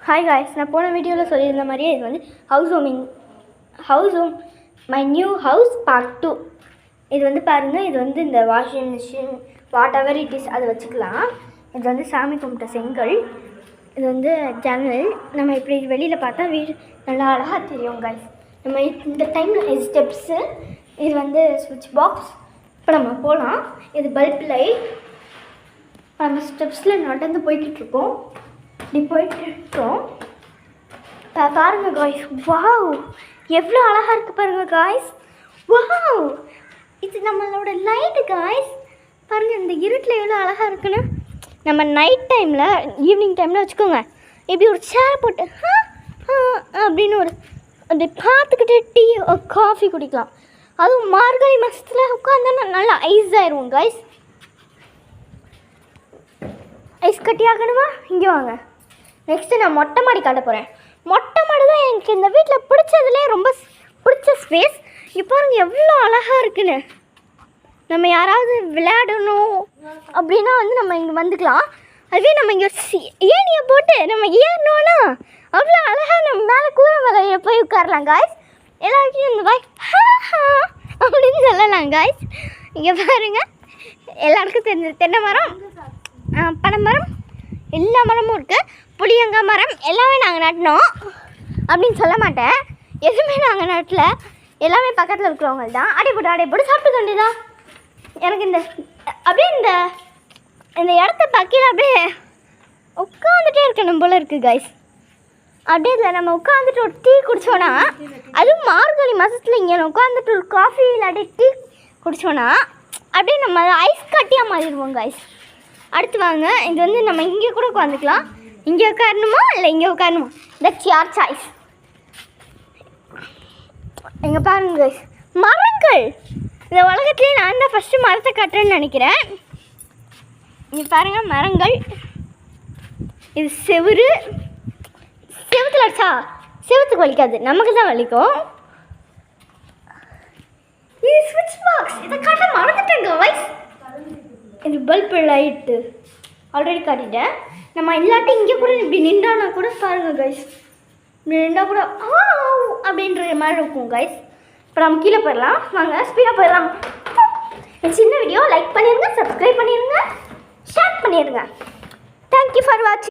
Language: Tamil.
ஹாய் காய்ஸ், நான் போன வீடியோவில் சொல்லியிருந்த மாதிரியே இது வந்து house home my new house part 2. இது வந்து பாருங்கள், இது வந்து இந்த washing machine what ever it is அதை வச்சுக்கலாம். இது வந்து சாமி கும்பிட்ட செங்கல். இது வந்து ஜன்னல். நம்ம இப்படி வெளியில் பார்த்தா வீடு நல்லா அழகாக தெரியும் காய்ஸ். நம்ம இந்த டைமில் ஸ்டெப்ஸு, இது வந்து ஸ்விட்ச் பாக்ஸ். இப்போ நம்ம போகலாம். இது பல்ப் லைட். நம்ம ஸ்டெப்ஸில் நடந்து போய்கிட்ருக்கோம். இப்படி போயிட்டுருக்கோம். பாருங்க காய்ஸ், வாவ் எவ்வளோ அழகாக இருக்குது பாருங்கள் காய்ஸ். வாவ், இது நம்மளோட லைட்டு காய்ஸ். பாருங்கள் இந்த இருட்டில் எவ்வளோ அழகாக இருக்குன்னு. நம்ம நைட் டைமில் ஈவினிங் டைமில் வச்சுக்கோங்க, இப்படி ஒரு சேர் போட்டு அப்படின்னு ஒரு அப்படி பார்த்துக்கிட்டு டீ காஃபி குடிக்கலாம். அதுவும் மார்கழி மாதத்தில் உட்காந்தோன்னா நல்லா ஐஸ் ஆயிடுவோம் காய்ஸ். ஐஸ் கட்டி ஆகணுமா? இங்கே வாங்க. நெக்ஸ்ட்டு நான் மொட்டை மாடி காட்ட போகிறேன். மொட்டை மாடி தான் எனக்கு இந்த வீட்டில் பிடிச்சதுலேயே ரொம்ப பிடிச்ச ஸ்பேஸ். இப்போ பாருங்க எவ்வளோ அழகாக இருக்குன்னு. நம்ம யாராவது விளையாடணும் அப்படின்னா வந்து நம்ம இங்கே வந்துக்கலாம். அதுவே நம்ம இங்கே ஏனியை போட்டு நம்ம ஏறணும்னா அவ்வளோ அழகாக நம்ம மேலே கூரை மேலே போய் உட்காரலாம் காய்ஸ். எல்லாருக்கும் இந்த பாய் அப்படின்னு சொல்லலாம் காய்ஸ். இங்கே பாருங்கள், எல்லாருக்கும் தெரிஞ்ச தென்னை மரம், பனை மரம், எல்லா மரமும் இருக்குது. புளியங்காய் மரம் எல்லாமே நாங்கள் நட்டினோம் அப்படின்னு சொல்ல மாட்டேன். எதுவுமே நாங்கள் நட்டல, எல்லாமே பக்கத்தில் இருக்கிறவங்க தான். அடைப்போட்டு சாப்பிட்டு வேண்டியதான். எனக்கு இந்த அப்படியே இந்த இடத்த பக்கையில் அப்படியே உட்காந்துட்டே இருக்கணும் போல் இருக்குது காய்ஸ். அப்படியே இல்லை நம்ம உட்காந்துட்டு ஒரு டீ குடித்தோன்னா, அதுவும் மார்கழி மாதத்தில் இங்கே உட்காந்துட்டு ஒரு காஃபி இல்லாட்டி டீ குடித்தோன்னா அப்படியே நம்ம ஐஸ் கட்டியாக மாறிடுவோம் காய்ஸ். அடுத்து வாங்க, இது வந்து நம்ம இங்கே கூட உட்காந்துக்கலாம். இங்கே உட்காரணுமா இல்லை இங்கே உட்காரணுமா, தட்ஸ் யுவர் சாய்ஸ். இங்கே பாருங்க காய்ஸ், மரங்கள். இந்த உலகத்துலேயே நான் தான் ஃபஸ்ட்டு மரத்தை கட்டுறேன்னு நினைக்கிறேன். இங்கே பாருங்கள் மரங்கள். இது செவுத்துல அடிச்சா செவுத்துக்கு வலிக்காது, நமக்கு தான் வலிக்கும். இது ஸ்விட்ச் பாக்ஸ், இதை காட்ட மறந்துட்டேங்க காய்ஸ். இது பல்பு லைட்டு ஆல்ரெடி காட்டிட்டேன். நம்ம இல்லாட்டி இங்கே கூட இப்படி நின்றானா கூட பாருங்கள் கைஸ், இப்படி நின்றா கூட அப்படின்ற மாதிரி இருக்கும் கைஸ். இப்போ நம்ம கீழே போயிடலாம், வாங்க ஸ்பீடாக போயிடலாம். சின்ன வீடியோ லைக் பண்ணிடுங்க, சப்ஸ்கிரைப் பண்ணிடுங்க, ஷேர் பண்ணிடுங்க. தேங்க்யூ ஃபார் வாட்சிங்.